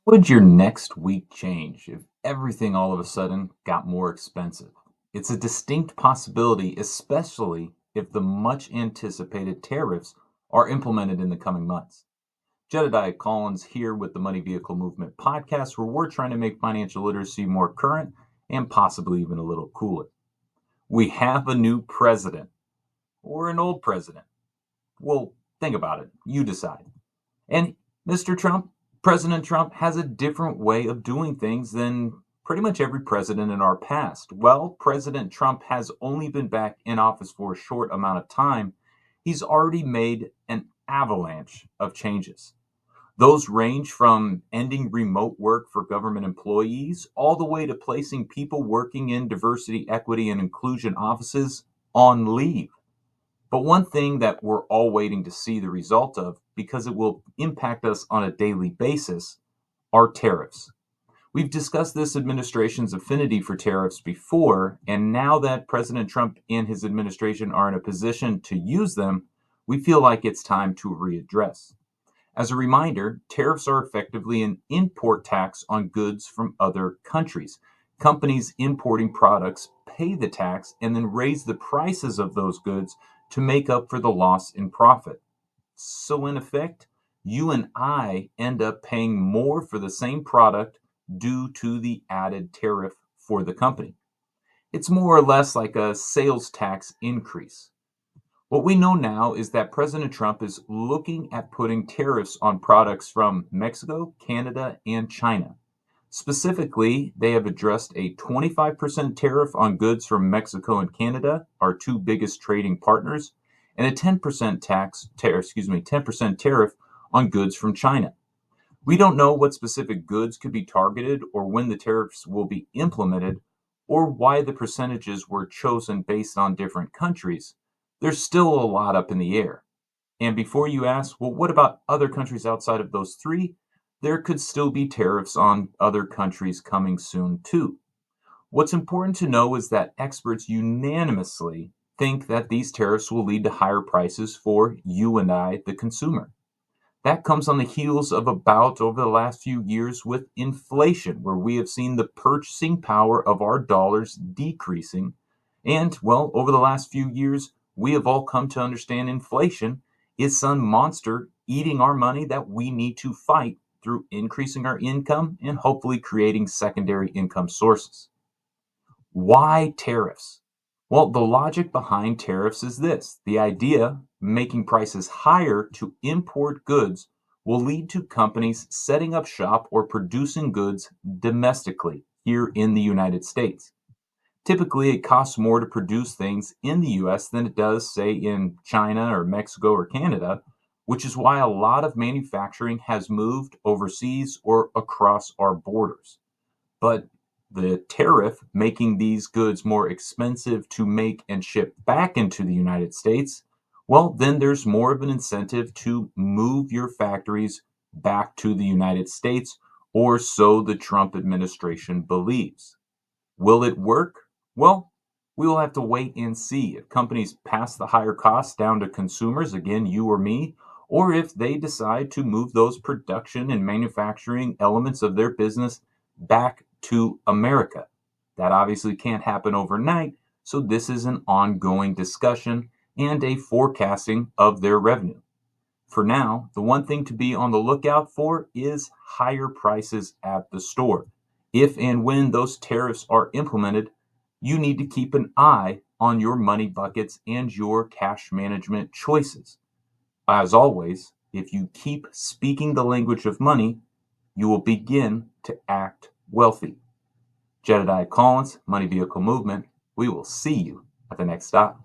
Would your next week change if everything all of a sudden got more expensive? It's a distinct possibility, especially if the much anticipated tariffs are implemented in the coming months. Jedediah Collins here with the Money Vehicle Movement podcast, where we're trying to make financial literacy more current and possibly even a little cooler. We have a new president or an old president. Well, think about it. You decide. And Mr. Trump, President Trump, has a different way of doing things than pretty much every president in our past. Well, President Trump has only been back in office for a short amount of time. He's already made an avalanche of changes. Those range from ending remote work for government employees all the way to placing people working in diversity, equity, and inclusion offices on leave. But one thing that we're all waiting to see the result of, because it will impact us on a daily basis, are tariffs. We've discussed this administration's affinity for tariffs before, and now that President Trump and his administration are in a position to use them, we feel like it's time to readdress. As a reminder, tariffs are effectively an import tax on goods from other countries. Companies importing products pay the tax and then raise the prices of those goods to make up for the loss in profit. So, in effect, you and I end up paying more for the same product due to the added tariff for the company. It's more or less like a sales tax increase. What we know now is that President Trump is looking at putting tariffs on products from Mexico, Canada, and China. Specifically, they have addressed a 25% tariff on goods from Mexico and Canada, our two biggest trading partners, and a 10% tariff on goods from China. We don't know what specific goods could be targeted or when the tariffs will be implemented or why the percentages were chosen based on different countries. There's still a lot up in the air. And before you ask, well, what about other countries outside of those three? There could still be tariffs on other countries coming soon, too. What's important to know is that experts unanimously think that these tariffs will lead to higher prices for you and I, the consumer. That comes on the heels of a bout over the last few years with inflation, where we have seen the purchasing power of our dollars decreasing. And, well, over the last few years, we have all come to understand inflation is some monster eating our money that we need to fight through increasing our income and hopefully creating secondary income sources. Why tariffs? Well, the logic behind tariffs is this: the idea making prices higher to import goods will lead to companies setting up shop or producing goods domestically here in the United States. Typically, it costs more to produce things in the US than it does, say, in China or Mexico or Canada, which is why a lot of manufacturing has moved overseas or across our borders. But the tariff making these goods more expensive to make and ship back into the United States, well, then there's more of an incentive to move your factories back to the United States, or so the Trump administration believes. Will it work? Well, we will have to wait and see if companies pass the higher costs down to consumers, again, you or me, or if they decide to move those production and manufacturing elements of their business back to America. That obviously can't happen overnight, so this is an ongoing discussion and a forecasting of their revenue. For now, the one thing to be on the lookout for is higher prices at the store. If and when those tariffs are implemented, you need to keep an eye on your money buckets and your cash management choices. As always, if you keep speaking the language of money, you will begin to act wealthy. Jedediah Collins, Money Vehicle Movement. We will see you at the next stop.